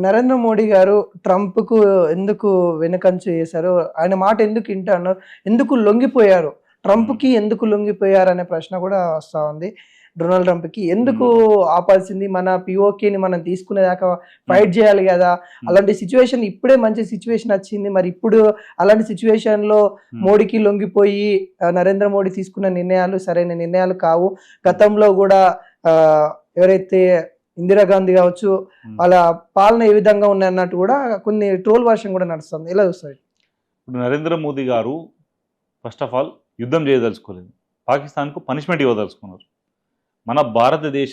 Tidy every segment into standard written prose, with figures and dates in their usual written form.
నరేంద్ర మోడీ గారు ట్రంప్‌కు ఎందుకు వెనుకంజ చేశారు? ఆయన మాట ఎందుకు ఇంటారు? ఎందుకు లొంగిపోయారు? ట్రంప్‌కి ఎందుకు లొంగిపోయారనే ప్రశ్న కూడా వస్తా ఉంది. డొనాల్డ్ ట్రంప్‌కి ఎందుకు ఆపాల్సింది? మన పీఓకేని మనం తీసుకునేదాకా ఫైట్ చేయాలి గదా! అలాంటి సిట్యుయేషన్ ఇప్పుడే మంచి సిట్యుయేషన్ వచ్చింది. మరి ఇప్పుడు అలాంటి సిట్యుయేషన్‌లో మోడీకి లొంగిపోయి నరేంద్ర మోడీ తీసుకున్న నిర్ణయాలు సరైన నిర్ణయాలు కావు. గతంలో గూడా ఎవరైతే ఇందిరాగాంధీ కావచ్చు, వాళ్ళ పాలన ఏ విధంగా ఉన్నాయన్నట్టు కూడా కొన్ని ట్రోల్ వర్షన్ కూడా నడుస్తుంది. ఎలా చూస్తారు? ఇప్పుడు నరేంద్ర మోదీ గారు ఫస్ట్ ఆఫ్ ఆల్ యుద్ధం చేయదలుచుకోలేదు, పాకిస్తాన్కు పనిష్మెంట్ ఇవ్వదలుచుకున్నారు. మన భారతదేశ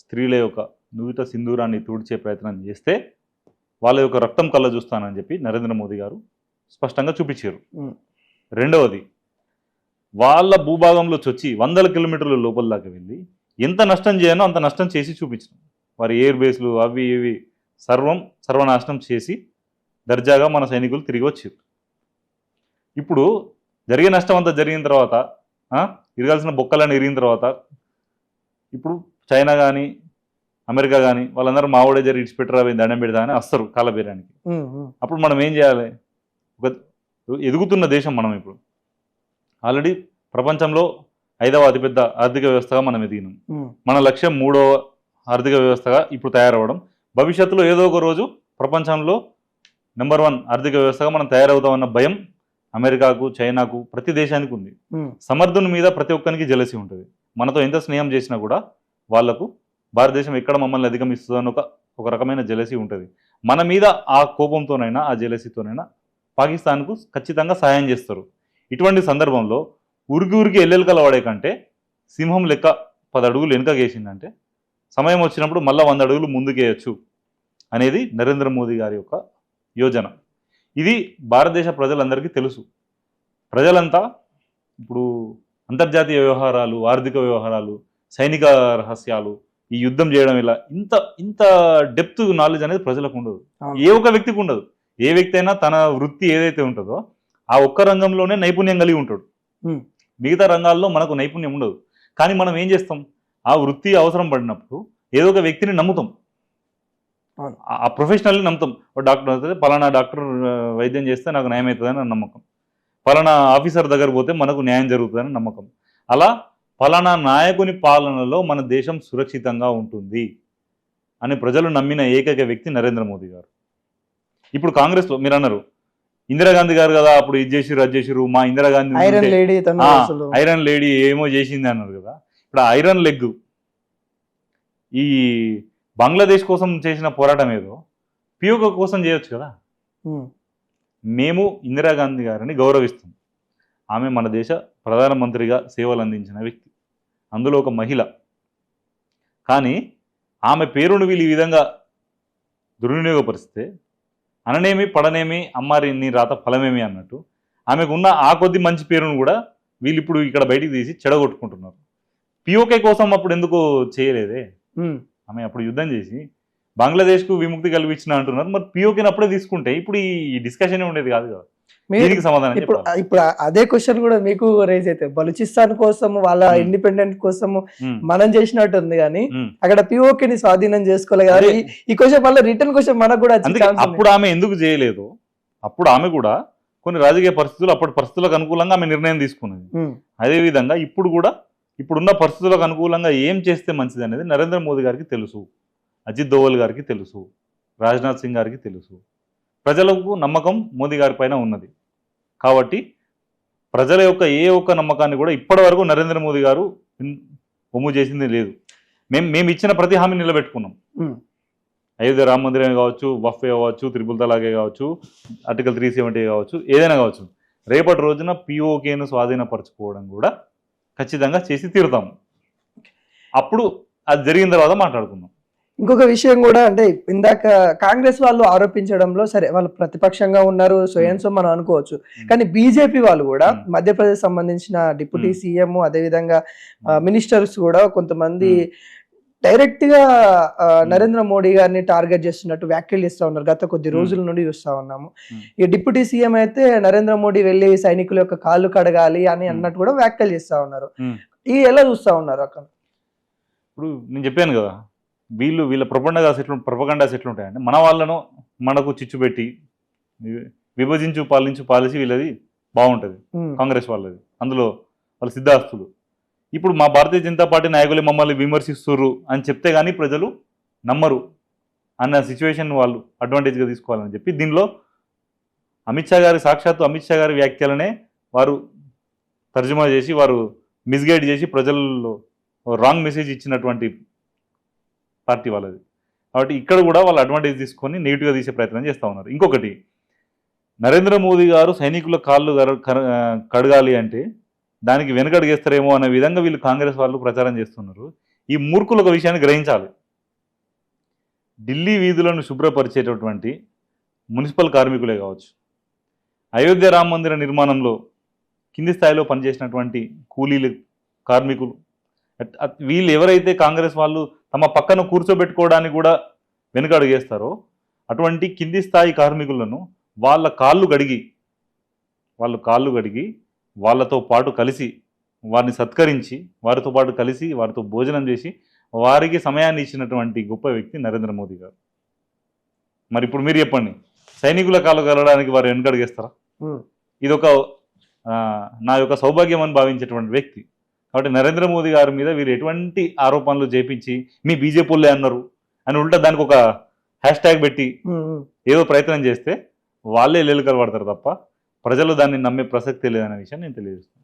స్త్రీల యొక్క నుదుట సింధూరాన్ని తుడిచే ప్రయత్నం చేస్తే వాళ్ళ యొక్క రక్తం కళ్ళ చూస్తానని చెప్పి నరేంద్ర మోదీ గారు స్పష్టంగా చూపించారు. రెండవది, వాళ్ళ భూభాగంలో చొచ్చి 100 కిలోమీటర్ల లోపల దాకా వెళ్ళి ఎంత నష్టం చేయనో అంత నష్టం చేసి చూపించారు. వారి ఎయిర్ బేస్లు అవి ఇవి సర్వనాశనం చేసి దర్జాగా మన సైనికులు తిరిగి వచ్చారు. ఇప్పుడు జరిగే నష్టం అంతా జరిగిన తర్వాత, ఇరగాల్సిన బొక్కలన్నీ ఇరిగిన తర్వాత, ఇప్పుడు చైనా కానీ అమెరికా కానీ వాళ్ళందరూ మావోడే జరిగి ఇడిచిపెట్టరా దండం పెడతా అని వస్తారు కాలబేరానికి. అప్పుడు మనం ఏం చేయాలి? ఒక ఎదుగుతున్న దేశం మనం ఇప్పుడు ఆల్రెడీ ప్రపంచంలో 5వ అతిపెద్ద ఆర్థిక వ్యవస్థగా మనం ఎదిగినాం. మన లక్ష్యం 3వ ఆర్థిక వ్యవస్థగా ఇప్పుడు తయారవడం. భవిష్యత్తులో ఏదో ఒక రోజు ప్రపంచంలో నెంబర్ 1 ఆర్థిక వ్యవస్థగా మనం తయారవుతామన్న భయం అమెరికాకు, చైనాకు, ప్రతి దేశానికి ఉంది. సమర్థుని మీద ప్రతి ఒక్కరికి జెలసీ ఉంటుంది. మనతో ఎంత స్నేహం చేసినా కూడా వాళ్లకు భారతదేశం ఎక్కడ మమ్మల్ని అధిగమిస్తుందని ఒక రకమైన జెలసీ ఉంటుంది. మన మీద ఆ కోపంతోనైనా ఆ జెలసీతోనైనా పాకిస్తాన్కు ఖచ్చితంగా సహాయం చేస్తారు. ఇటువంటి సందర్భంలో ఉరికి ఎల్లెలకల వాడే కంటే సింహం లెక్క 10 అడుగులు వెనుకగేసిందంటే సమయం వచ్చినప్పుడు మళ్ళీ 100 అడుగులు ముందుకేయచ్చు అనేది నరేంద్ర మోదీ గారి యొక్క యోజన. ఇది భారతదేశ ప్రజలందరికీ తెలుసు. ప్రజలంతా ఇప్పుడు అంతర్జాతీయ వ్యవహారాలు, ఆర్థిక వ్యవహారాలు, సైనిక రహస్యాలు, ఈ యుద్ధం చేయడం ఇలా ఇంత డెప్త్ నాలెడ్జ్ అనేది ప్రజలకు ఉండదు. ఏ ఒక్క వ్యక్తికి ఉండదు. ఏ వ్యక్తి అయినా తన వృత్తి ఏదైతే ఉంటుందో ఆ ఒక్క రంగంలోనే నైపుణ్యం కలిగి ఉంటాడు. మిగతా రంగాల్లో మనకు నైపుణ్యం ఉండదు. కానీ మనం ఏం చేస్తాం? ఆ వృత్తి అవసరం పడినప్పుడు ఏదో ఒక వ్యక్తిని నమ్ముతాం, ఆ ప్రొఫెషనల్ని నమ్ముతాం. డాక్టర్ అయితే పలానా డాక్టర్ వైద్యం చేస్తే నాకు న్యాయం అవుతుందని నమ్మకం, పలానా ఆఫీసర్ దగ్గర పోతే మనకు న్యాయం జరుగుతుందని నమ్మకం. అలా పలానా నాయకుని పాలనలో మన దేశం సురక్షితంగా ఉంటుంది అని ప్రజలు నమ్మిన ఏకైక వ్యక్తి నరేంద్ర మోదీ గారు. ఇప్పుడు కాంగ్రెస్లో మీరు అన్నారు ఇందిరాగాంధీ గారు కదా అప్పుడు ఇది చేసిరు అది చేసిరు, మా ఇందిరాగాంధీ ఐరన్ లేడీ ఏమో చేసింది అన్నారు కదా. ఇప్పుడు ఐరన్ లెగ్ ఈ బంగ్లాదేశ్ కోసం చేసిన పోరాటం ఏదో పియోక కోసం చేయొచ్చు కదా. మేము ఇందిరాగాంధీ గారిని గౌరవిస్తాం. ఆమె మన దేశ ప్రధానమంత్రిగా సేవలు అందించిన వ్యక్తి, అందులో ఒక మహిళ. కానీ ఆమె పేరును వీళ్ళు ఈ విధంగా దుర్వినియోగపరిస్తే అననేమి పడనేమి అమ్మారి నీ రాత ఫలమేమి అన్నట్టు ఆమెకు ఉన్న ఆ కొద్ది మంచి పేరును కూడా వీళ్ళు ఇప్పుడు ఇక్కడ బయటికి తీసి చెడగొట్టుకుంటున్నారు. పిఓకే కోసం అప్పుడు ఎందుకు చేయలేదే? ఆమె అప్పుడు యుద్ధం చేసి బంగ్లాదేశ్కు విముక్తి కల్పించిన అంటున్నారు. మరి పిఓకేని అప్పుడే తీసుకుంటే ఇప్పుడు ఈ డిస్కషన్ ఉండేది కాదు కదా. దీనికి సమాధానం ఇప్పుడు అదే క్వశ్చన్ కూడా మీకు రేజ్ అయితే బలూచిస్తాన్ కోసం వాళ్ళ ఇండిపెండెంట్ కోసం మనం చేసినట్టు ఉంది కానీ అక్కడ పిఓకేని స్వాధీనం చేసుకోలేదు కదా. ఈ క్వశ్చన్ మళ్ళీ రిటర్న్ క్వశ్చన్ మనకు కూడా అప్పుడు ఆమె ఎందుకు చేయలేదు? అప్పుడు ఆమె కూడా కొన్ని రాజకీయ పరిస్థితులు అప్పటి పరిస్థితులకు అనుకూలంగా ఆమె నిర్ణయం తీసుకున్నది. అదే విధంగా ఇప్పుడు కూడా ఇప్పుడున్న పరిస్థితులకు అనుకూలంగా ఏం చేస్తే మంచిది అనేది నరేంద్ర మోదీ గారికి తెలుసు, అజిత్ దోవల్ గారికి తెలుసు, రాజ్నాథ్ సింగ్ గారికి తెలుసు. ప్రజలకు నమ్మకం మోదీ గారి పైన ఉన్నది కాబట్టి ప్రజల యొక్క ఏ ఒక్క నమ్మకాన్ని కూడా ఇప్పటి వరకు నరేంద్ర మోదీ గారు ఒమ్ము చేసింది లేదు. మేము ఇచ్చిన ప్రతి హామీ నిలబెట్టుకున్నాం. అయోధ్య రామ మందిరమే కావచ్చు, వఫే కావచ్చు, త్రిపుల్ తలాగే కావచ్చు, ఆర్టికల్ 370 కావచ్చు, ఏదైనా కావచ్చు. రేపటి రోజున పిఓకేను స్వాధీనపరచుకోవడం కూడా ఖచ్చితంగా చేసి తీరుతాము. అప్పుడు అది జరిగిన తర్వాత మాట్లాడుకుందాం. ఇంకొక విషయం కూడా అంటే ఇందాక కాంగ్రెస్ వాళ్ళు ఆరోపించడంలో సరే వాళ్ళు ప్రతిపక్షంగా ఉన్నారు సో మనం అనుకోవచ్చు. కానీ బీజేపీ వాళ్ళు కూడా మధ్యప్రదేశ్ సంబంధించిన డిప్యూటీ సీఎం అదేవిధంగా మినిస్టర్స్ కూడా కొంతమంది డైరెక్ట్ గా నరేంద్ర మోడీ గారిని టార్గెట్ చేస్తున్నట్టు వ్యాఖ్యలు చేస్తూ ఉన్నారు. గత కొద్ది రోజుల నుండి చూస్తా ఉన్నాము. ఈ డిప్యూటీ సీఎం అయితే నరేంద్ర మోడీ వెళ్ళి సైనికుల యొక్క కాళ్ళు కడగాలి అని అన్నట్టు కూడా వ్యాఖ్యలు చేస్తా ఉన్నారు. ఈ ఎలా చూస్తా ఉన్నారు అక్కడ? ఇప్పుడు నేను చెప్పాను కదా, వీళ్ళ ప్రొపగండాస్ ఎట్లుంటాయంటే మన వాళ్ళను మనకు చిచ్చు పెట్టి విభజించు పాలించు పాలసీ వీళ్ళది బాగుంటుంది, కాంగ్రెస్ వాళ్ళది, అందులో వాళ్ళ సిద్ధాస్తులు. ఇప్పుడు మా భారతీయ జనతా పార్టీ నాయకులే మమ్మల్ని విమర్శిస్తుర్రు అని చెప్తే కానీ ప్రజలు నమ్మరు అన్న సిచ్యువేషన్ వాళ్ళు అడ్వాంటేజ్గా తీసుకోవాలని చెప్పి దీనిలో సాక్షాత్తు అమిత్ షా గారి వ్యాఖ్యలనే వారు తర్జుమా చేసి వారు మిస్గైడ్ చేసి ప్రజల్లో రాంగ్ మెసేజ్ ఇచ్చినటువంటి పార్టీ వాళ్ళది. కాబట్టి ఇక్కడ కూడా వాళ్ళు అడ్వాంటేజ్ తీసుకొని నెగిటివ్గా తీసే ప్రయత్నం చేస్తూ ఉన్నారు. ఇంకొకటి, నరేంద్ర మోదీ గారు సైనికుల కాళ్ళు కడగాలి అంటే దానికి వెనకడుగేస్తారేమో అనే విధంగా వీళ్ళు కాంగ్రెస్ వాళ్ళు ప్రచారం చేస్తున్నారు. ఈ మూర్ఖులు ఒక విషయాన్ని గ్రహించాలి. ఢిల్లీ వీధులను శుభ్రపరిచేటటువంటి మున్సిపల్ కార్మికులే కావచ్చు, అయోధ్య రామ మందిర నిర్మాణంలో కింది స్థాయిలో పనిచేసినటువంటి కూలీలు కార్మికులు, వీళ్ళు ఎవరైతే కాంగ్రెస్ వాళ్ళు తమ పక్కన కూర్చోబెట్టుకోవడానికి కూడా వెనుకడుగేస్తారో అటువంటి కింది స్థాయి కార్మికులను వాళ్ళ కాళ్ళు గడిగి వాళ్ళతో పాటు కలిసి వారిని సత్కరించి వారితో పాటు కలిసి వారితో భోజనం చేసి వారికి సమయాన్ని ఇచ్చినటువంటి గొప్ప వ్యక్తి నరేంద్ర మోదీ గారు. మరి ఇప్పుడు మీరు చెప్పండి, సైనికుల కాళ్ళు కలగడానికి వారు వెనుకడుగేస్తారా? ఇదొక నా యొక్క సౌభాగ్యం అని భావించేటువంటి వ్యక్తి. కాబట్టి నరేంద్ర మోదీ గారి మీద వీరు ఎటువంటి ఆరోపణలు చేపించి మీ బీజేపీ వాళ్ళే అన్నారు అని ఉల్టా దానికి ఒక హ్యాష్ ట్యాగ్ పెట్టి ఏదో ప్రయత్నం చేస్తే వాళ్ళే లేలుకలు పడతారు తప్ప ప్రజలు దాన్ని నమ్మే ప్రసక్తే లేదనే విషయం నేను తెలియజేస్తాను.